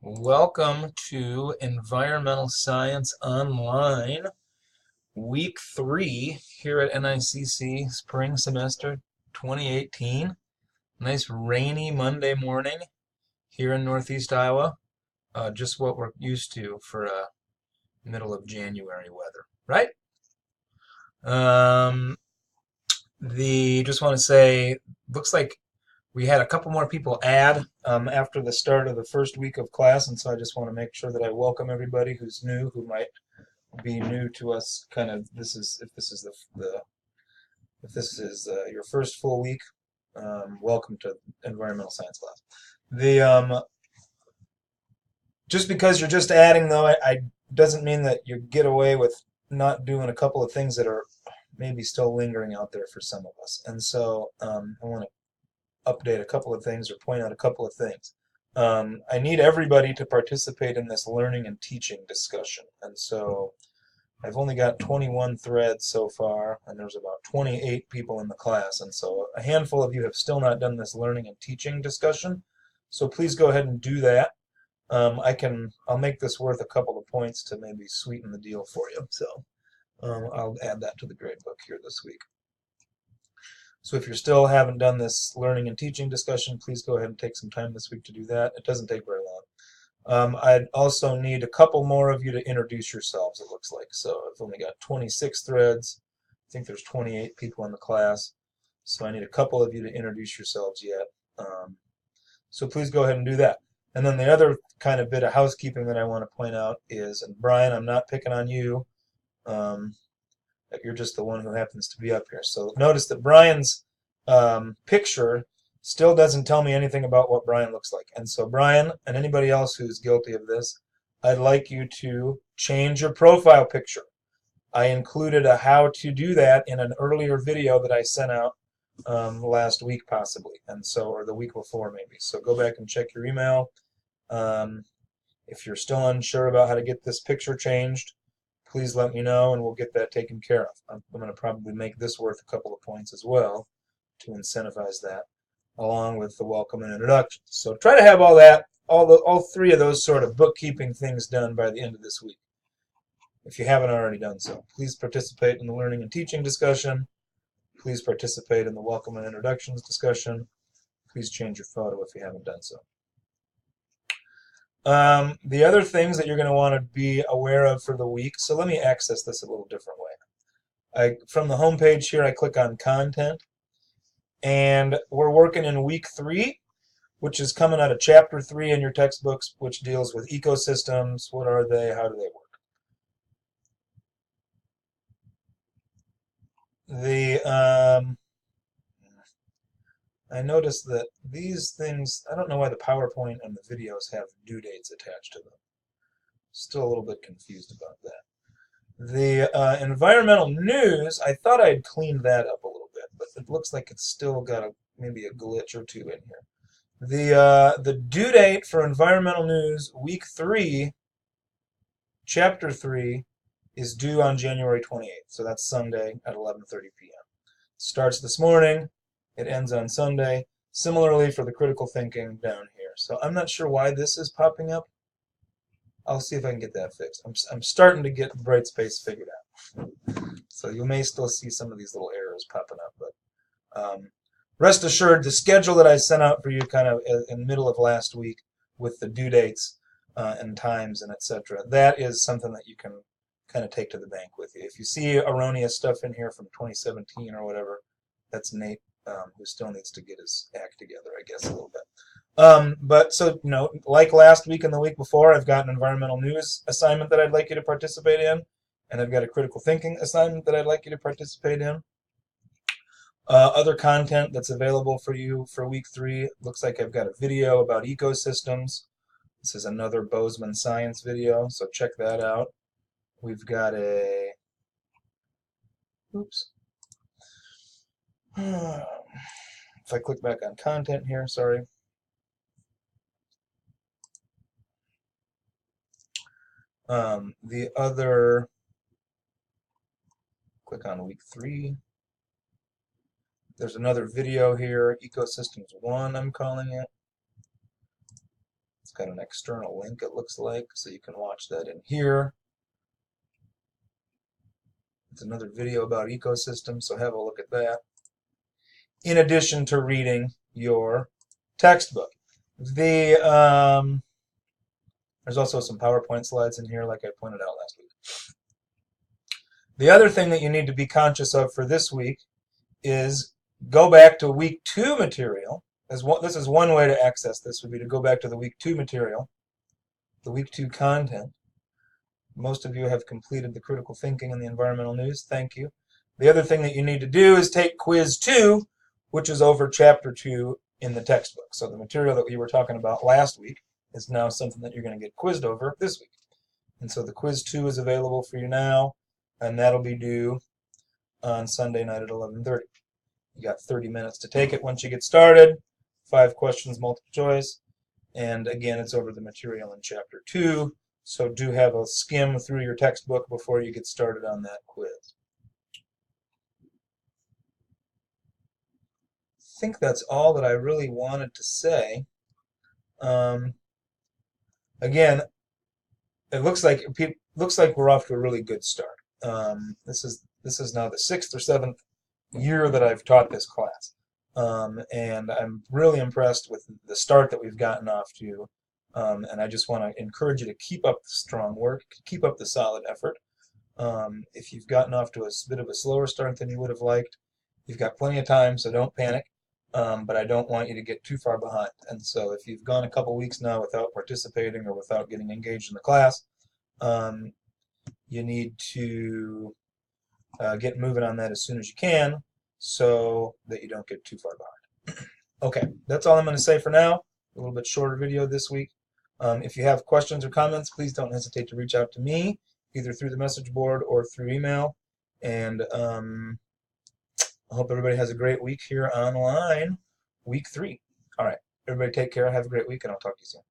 Welcome to Environmental Science Online, Week 3 here at NICC, Spring Semester 2018. Nice rainy Monday morning here in Northeast Iowa. Just what we're used to for middle of January weather, right? Um, just want to say, looks like we had a couple more people add after the start of the first week of class, and so I just want to make sure that I welcome everybody who's new, who might be new to us. Kind of, if this is your first full week, welcome to environmental science class. The Just because you're just adding, though, I doesn't mean that you get away with not doing a couple of things that are maybe still lingering out there for some of us. And so I want to update a couple of things or point out a couple of things. I need everybody to participate in this learning and teaching discussion. And so I've only got 21 threads so far, and there's about 28 people in the class. And so a handful of you have still not done this learning and teaching discussion. So please go ahead and do that. I'll make this worth a couple of points to maybe sweeten the deal for you. So I'll add that to the grade book here this week. So if you still haven't done this learning and teaching discussion, please go ahead and take some time this week to do that. It doesn't take very long. I'd also need a couple more of you to introduce yourselves, it looks like. So I've only got 26 threads. I think there's 28 people in the class. So I need a couple of you to introduce yourselves yet. So please go ahead and do that. And then the other kind of bit of housekeeping that I want to point out is, and Brian, I'm not picking on you. You're just the one who happens to be up here. So notice that Brian's picture still doesn't tell me anything about what Brian looks like. And so Brian, and anybody else who's guilty of this, I'd like you to change your profile picture. I included a how to do that in an earlier video that I sent out last week possibly, and so, or the week before maybe. So go back and check your email. If you're still unsure about how to get this picture changed, please let me know and we'll get that taken care of. I'm going to probably make this worth a couple of points as well to incentivize that, along with the welcome and introduction. So try to have all that, all three of those sort of bookkeeping things done by the end of this week, if you haven't already done so. Please participate in the learning and teaching discussion. Please participate in the welcome and introductions discussion. Please change your photo if you haven't done so. The other things that you're going to want to be aware of for the week, so let me access this a little different way. From the home page here, I click on content, and we're working in week 3, which is coming out of chapter 3 in your textbooks, which deals with ecosystems. What are they? How do they work? I noticed that these things, I don't know why the PowerPoint and the videos have due dates attached to them. Still a little bit confused about that. The environmental news, I thought I'd cleaned that up a little bit, but it looks like it's still got maybe a glitch or two in here. The due date for environmental news, week 3, chapter 3, is due on January 28th. So that's Sunday at 11:30 p.m. Starts this morning. It ends on Sunday. Similarly for the critical thinking down here. So I'm not sure why this is popping up. I'll see if I can get that fixed. I'm starting to get Brightspace figured out. So you may still see some of these little errors popping up. But rest assured, the schedule that I sent out for you kind of in the middle of last week with the due dates and times and etc., that is something that you can kind of take to the bank with you. If you see erroneous stuff in here from 2017 or whatever, that's Nate, who still needs to get his act together, I guess, a little bit. But so, like last week and the week before, I've got an environmental news assignment that I'd like you to participate in, and I've got a critical thinking assignment that I'd like you to participate in. Other content that's available for you for week 3, looks like I've got a video about ecosystems. This is another Bozeman science video, so check that out. We've got a, oops. If I click back on content here, sorry. The other, click on week 3. There's another video here, Ecosystems 1, I'm calling it. It's got an external link, it looks like, so you can watch that in here. It's another video about ecosystems, so have a look at that, in addition to reading your textbook. There's also some PowerPoint slides in here, like I pointed out last week. The other thing that you need to be conscious of for this week is go back to week 2 material. This is one way to access this, would be to go back to the week 2 material, the week 2 content. Most of you have completed the critical thinking and the environmental news. Thank you. The other thing that you need to do is take quiz 2, which is over chapter 2 in the textbook. So the material that we were talking about last week is now something that you're going to get quizzed over this week. And so the quiz 2 is available for you now, and that'll be due on Sunday night at 11:30. You got 30 minutes to take it once you get started. 5 questions, multiple choice. And again, it's over the material in chapter 2. So do have a skim through your textbook before you get started on that quiz. I think that's all that I really wanted to say. Again, it looks like we're off to a really good start. This is now the 6th or 7th year that I've taught this class, and I'm really impressed with the start that we've gotten off to. And I just want to encourage you to keep up the strong work, keep up the solid effort. If you've gotten off to a bit of a slower start than you would have liked, you've got plenty of time, so don't panic. But I don't want you to get too far behind. And so if you've gone a couple weeks now without participating or without getting engaged in the class, you need to get moving on that as soon as you can so that you don't get too far behind. Okay, that's all I'm going to say for now. A little bit shorter video this week. If you have questions or comments, please don't hesitate to reach out to me, either through the message board or through email. And I hope everybody has a great week here online, week 3. All right, everybody take care. Have a great week, and I'll talk to you soon.